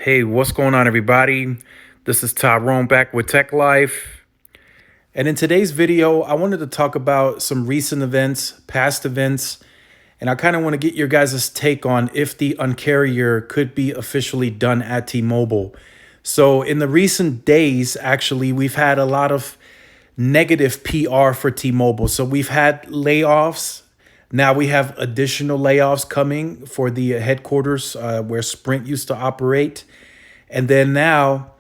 Hey, what's going on, everybody? This is Tyrone back with Tech Life. And in today's video, I wanted to talk about some recent events, past events, and I kind of want to get your guys' take on if the uncarrier could be officially done at T-Mobile. So in the recent days, actually, we've had a lot of negative PR for T-Mobile. So we've had layoffs. Now we have additional layoffs coming for the headquarters where Sprint used to operate. And then now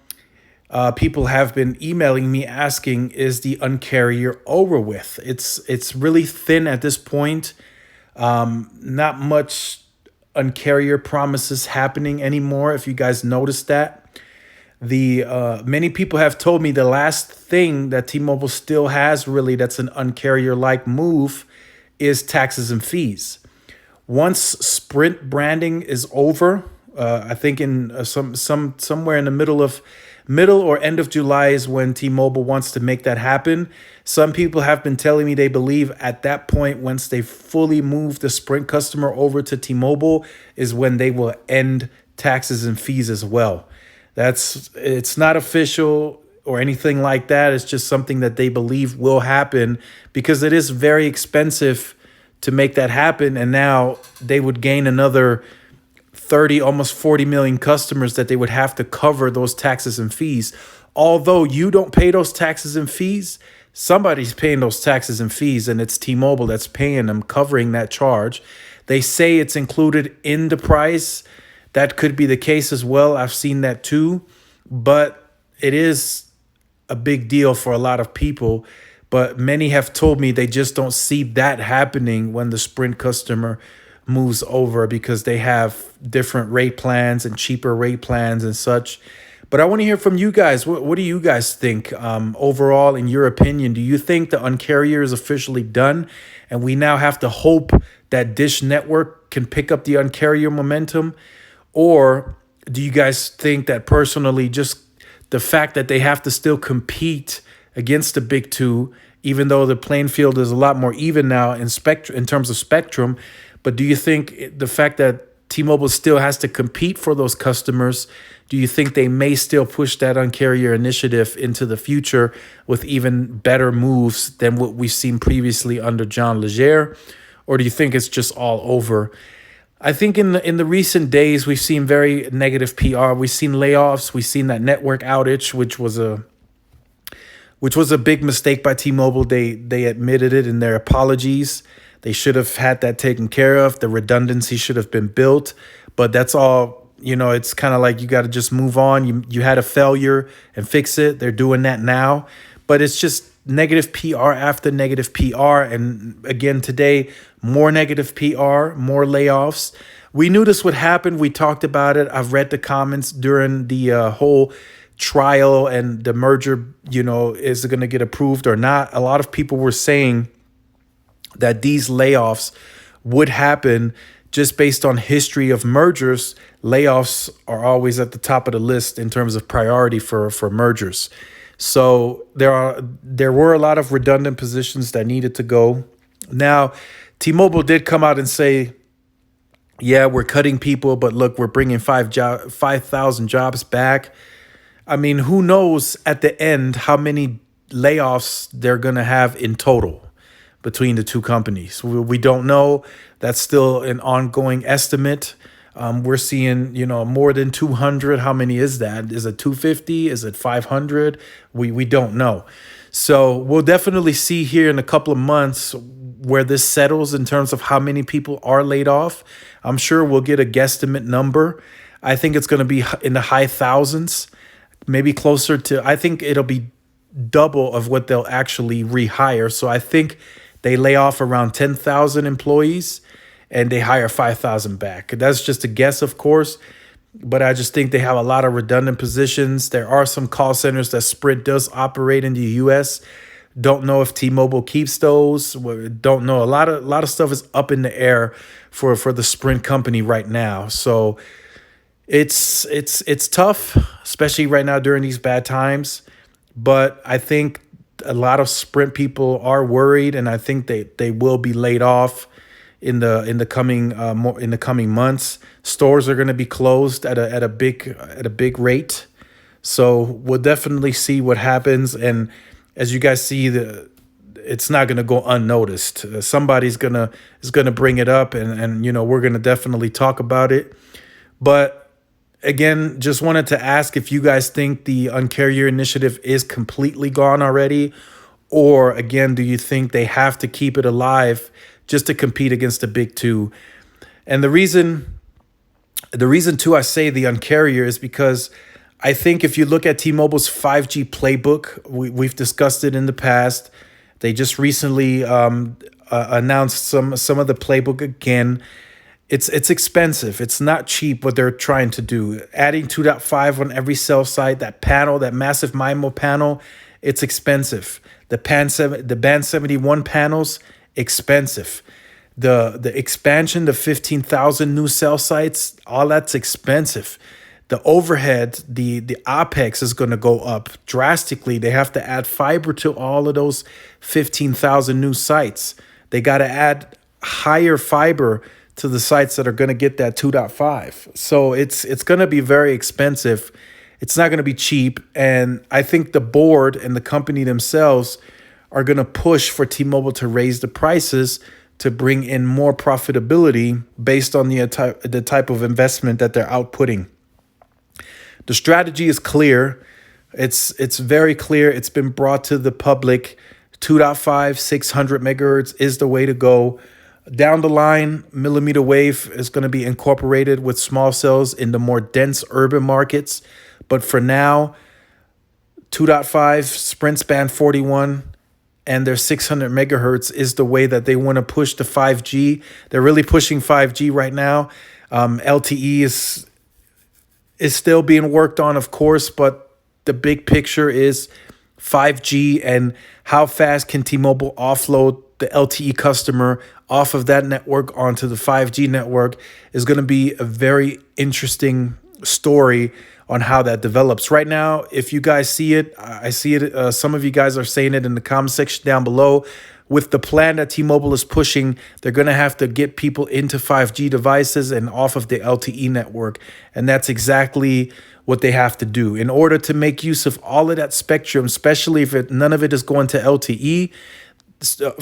people have been emailing me asking, is the uncarrier over with? It's really thin at this point. Not much uncarrier promises happening anymore. If you guys noticed that, the many people have told me the last thing that T-Mobile still has really that's an uncarrier like move is taxes and fees. Once Sprint branding is over, I think in somewhere in the middle or end of July is when T-Mobile wants to make that happen. Some people have been telling me they believe at that point, once they fully move the Sprint customer over to T-Mobile, is when they will end taxes and fees as well. It's not official or anything like that. It's just something that they believe will happen because it is very expensive to make that happen. And now they would gain another 30, almost 40 million customers that they would have to cover those taxes and fees. Although you don't pay those taxes and fees, somebody's paying those taxes and fees, and it's T-Mobile that's paying them, covering that charge. They say it's included in the price. That could be the case as well. I've seen that too, but it is a big deal for a lot of people. But many have told me they just don't see that happening when the Sprint customer moves over because they have different rate plans and cheaper rate plans and such. But I want to hear from you guys. What do you guys think overall, in your opinion? Do you think the uncarrier is officially done and we now have to hope that Dish Network can pick up the uncarrier momentum? Or do you guys think that personally just the fact that they have to still compete against the big two, even though the playing field is a lot more even now in terms of spectrum, but do you think the fact that T-Mobile still has to compete for those customers, do you think they may still push that uncarrier initiative into the future with even better moves than what we've seen previously under John Legere? Or do you think it's just all over? I think in the recent days, we've seen very negative PR. We've seen layoffs. We've seen that network outage, which was a big mistake by T-Mobile. They admitted it in their apologies. They should have had that taken care of. The redundancy should have been built. But that's all, it's kind of like you got to just move on. You had a failure and fix it. They're doing that now. But it's just negative PR after negative PR. And again, today, more negative PR, more layoffs. We knew this would happen. We talked about it. I've read the comments during the whole trial and the merger, is it going to get approved or not? A lot of people were saying that these layoffs would happen just based on history of mergers. Layoffs are always at the top of the list in terms of priority for mergers. So there were a lot of redundant positions that needed to go. Now, T-Mobile did come out and say, yeah, we're cutting people, but look, we're bringing 5,000 jobs back. I mean, who knows at the end how many layoffs they're going to have in total between the two companies. We don't know. That's still an ongoing estimate. We're seeing, more than 200. How many is that? Is it 250? Is it 500? We don't know. So we'll definitely see here in a couple of months where this settles in terms of how many people are laid off. I'm sure we'll get a guesstimate number. I think it's going to be in the high thousands, maybe closer to, I think it'll be double of what they'll actually rehire. So I think they lay off around 10,000 employees and they hire 5,000 back. That's just a guess, of course, but I just think they have a lot of redundant positions. There are some call centers that Sprint does operate in the U.S. Don't know if T-Mobile keeps those. Don't know. A lot of stuff is up in the air for the Sprint company right now. So it's tough, especially right now during these bad times. But I think a lot of Sprint people are worried, and I think they will be laid off. in the coming in the coming months. Stores are going to be closed at a big rate. So we'll definitely see what happens. And as you guys see, it's not going to go unnoticed. Somebody's is gonna bring it up, and we're going to definitely talk about it. But again, just wanted to ask if you guys think the uncarrier initiative is completely gone already, or again, do you think they have to keep it alive just to compete against the big two? And the reason too I say the uncarrier is because I think if you look at T-Mobile's 5G playbook, we've discussed it in the past. They just recently announced some of the playbook again. It's expensive. It's not cheap what they're trying to do. Adding 2.5 on every cell site, that massive MIMO panel, it's expensive. The Band 71 panels, expensive. The expansion, the 15,000 new cell sites, all that's expensive. The overhead, the OpEx is going to go up drastically. They have to add fiber to all of those 15,000 new sites. They got to add higher fiber to the sites that are going to get that 2.5. So it's going to be very expensive. It's not going to be cheap. And I think the board and the company themselves are going to push for T-Mobile to raise the prices to bring in more profitability based on the type of investment that they're outputting. The strategy is clear. It's very clear. It's been brought to the public. 2.5, 600 megahertz is the way to go. Down the line, millimeter wave is going to be incorporated with small cells in the more dense urban markets. But for now, 2.5, Sprint's band 41, and their 600 megahertz is the way that they want to push the 5G. They're really pushing 5G right now. LTE is still being worked on, of course, but the big picture is 5G and how fast can T-Mobile offload the LTE customer off of that network onto the 5G network is going to be a very interesting story on how that develops. Right now, if you guys see it, I see it. Some of you guys are saying it in the comment section down below. With the plan that T-Mobile is pushing, they're going to have to get people into 5G devices and off of the LTE network. And that's exactly what they have to do. In order to make use of all of that spectrum, especially if none of it is going to LTE,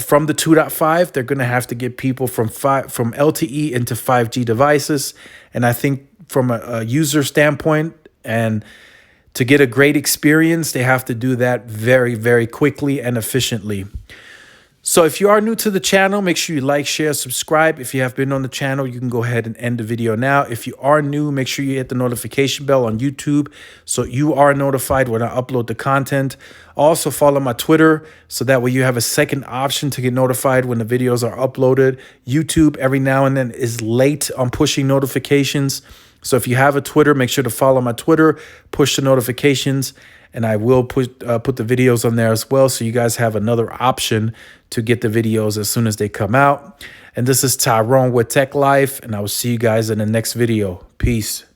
from the 2.5, they're going to have to get people from LTE into 5G devices. And I think from a user standpoint and to get a great experience, they have to do that very, very quickly and efficiently. So if you are new to the channel, make sure you like, share, subscribe. If you have been on the channel, you can go ahead and end the video now. If you are new, make sure you hit the notification bell on YouTube so you are notified when I upload the content. Also follow my Twitter so that way you have a second option to get notified when the videos are uploaded. YouTube every now and then is late on pushing notifications. So if you have a Twitter, make sure to follow my Twitter, push the notifications, and I will put the videos on there as well so you guys have another option to get the videos as soon as they come out. And this is Tyrone with Tech Life, and I will see you guys in the next video. Peace.